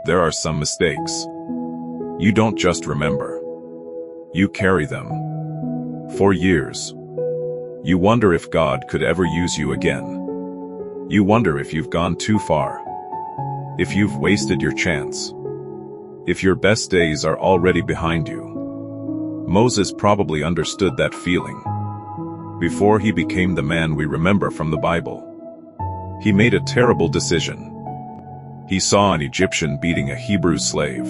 There are some mistakes. You don't just remember. You carry them. For years. You wonder if God could ever use you again. You wonder if you've gone too far. If you've wasted your chance. If your best days are already behind you. Moses probably understood that feeling. Before he became the man we remember from the Bible. He made a terrible decision. He saw an Egyptian beating a Hebrew slave.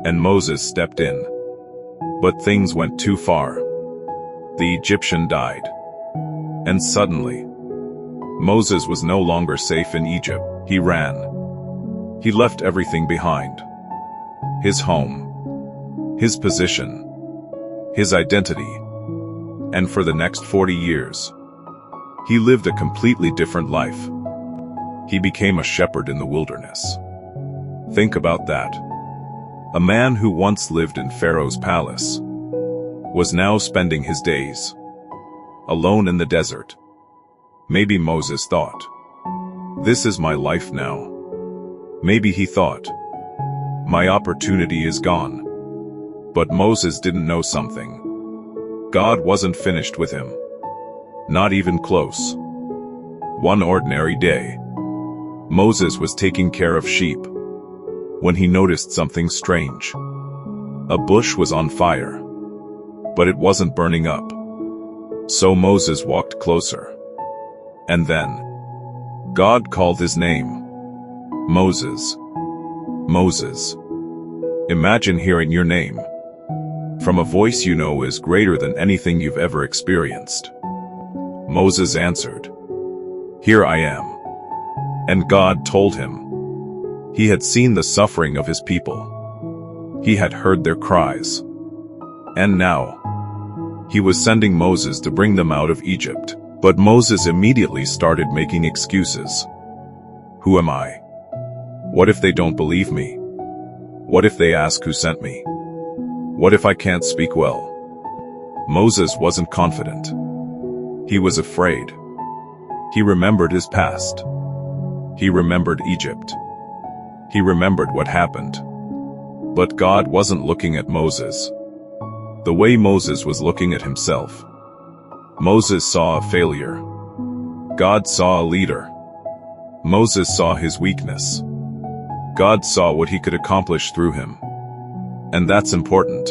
And Moses stepped in. But things went too far. The Egyptian died. And suddenly, Moses was no longer safe in Egypt. He ran. He left everything behind. His home. His position. His identity. And for the next 40 years, he lived a completely different life. He became a shepherd in the wilderness. Think about that. A man who once lived in Pharaoh's palace was now spending his days alone in the desert. Maybe Moses thought, "This is my life now." Maybe he thought, "My opportunity is gone." But Moses didn't know something. God wasn't finished with him. Not even close. One ordinary day, Moses was taking care of sheep when he noticed something strange. A bush was on fire, but it wasn't burning up. So Moses walked closer. And then, God called his name. Moses. Moses. Imagine hearing your name from a voice you know is greater than anything you've ever experienced. Moses answered, "Here I am." And God told him. He had seen the suffering of his people. He had heard their cries. And now, he was sending Moses to bring them out of Egypt. But Moses immediately started making excuses. Who am I? What if they don't believe me? What if they ask who sent me? What if I can't speak well? Moses wasn't confident. He was afraid. He remembered his past. He remembered Egypt. He remembered what happened. But God wasn't looking at Moses the way Moses was looking at himself. Moses saw a failure. God saw a leader. Moses saw his weakness. God saw what he could accomplish through him. And that's important.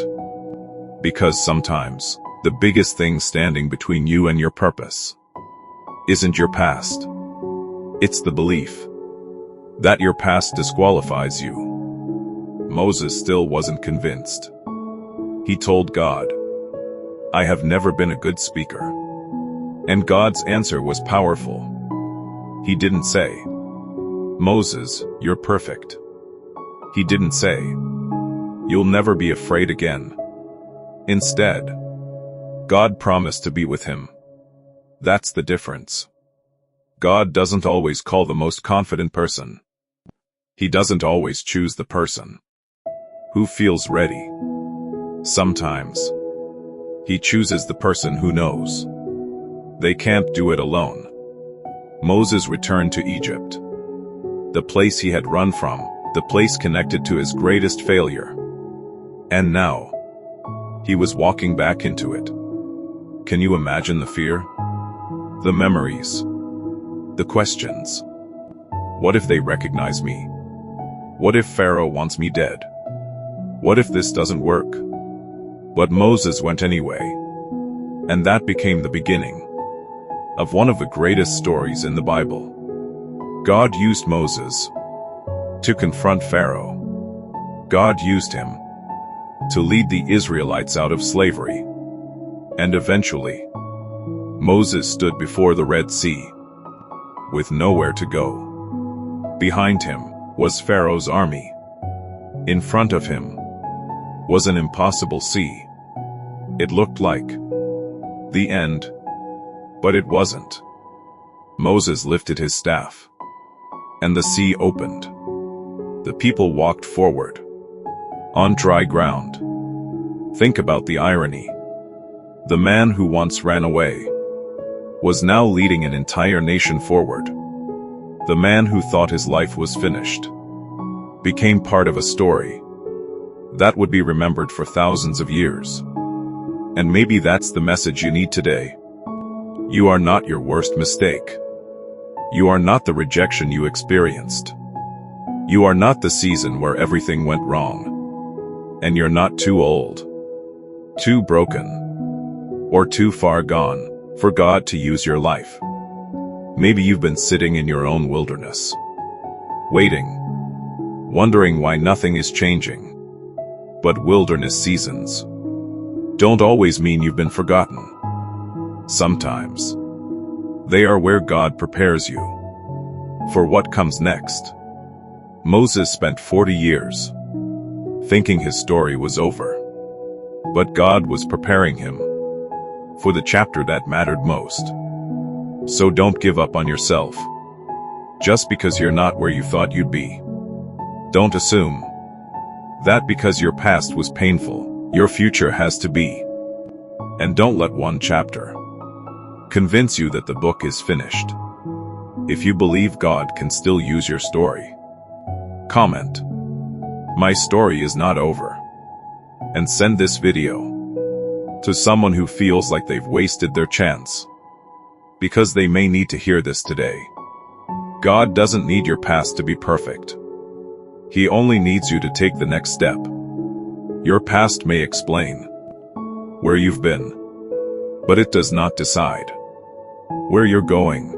Because sometimes, the biggest thing standing between you and your purpose isn't your past. It's the belief that your past disqualifies you. Moses still wasn't convinced. He told God, "I have never been a good speaker." And God's answer was powerful. He didn't say, "Moses, you're perfect." He didn't say, "You'll never be afraid again." Instead, God promised to be with him. That's the difference. God doesn't always call the most confident person. He doesn't always choose the person who feels ready. Sometimes, he chooses the person who knows they can't do it alone. Moses returned to Egypt, the place he had run from, the place connected to his greatest failure. And now, he was walking back into it. Can you imagine the fear? The memories? The questions? What if they recognize me? What if Pharaoh wants me dead? What if this doesn't work? But Moses went anyway. And that became the beginning of one of the greatest stories in the Bible. God used Moses to confront Pharaoh. God used him to lead the Israelites out of slavery. And eventually, Moses stood before the Red Sea with nowhere to go. Behind him was Pharaoh's army. In front of him was an impossible sea. It looked like the end, but it wasn't. Moses lifted his staff, and the sea opened. The people walked forward on dry ground. Think about the irony. The man who once ran away was now leading an entire nation forward. The man who thought his life was finished became part of a story that would be remembered for thousands of years. And maybe that's the message you need today. You are not your worst mistake. You are not the rejection you experienced. You are not the season where everything went wrong. And you're not too old, too broken, or too far gone for God to use your life. Maybe you've been sitting in your own wilderness, waiting, wondering why nothing is changing. But wilderness seasons don't always mean you've been forgotten. Sometimes they are where God prepares you for what comes next. Moses spent 40 years thinking his story was over, but God was preparing him for the chapter that mattered most. So don't give up on yourself just because you're not where you thought you'd be. Don't assume that because your past was painful, your future has to be. And don't let one chapter convince you that the book is finished. If you believe God can still use your story, comment, "My story is not over," and send this video to someone who feels like they've wasted their chance, because they may need to hear this today. God doesn't need your past to be perfect. He only needs you to take the next step. Your past may explain where you've been, but it does not decide where you're going.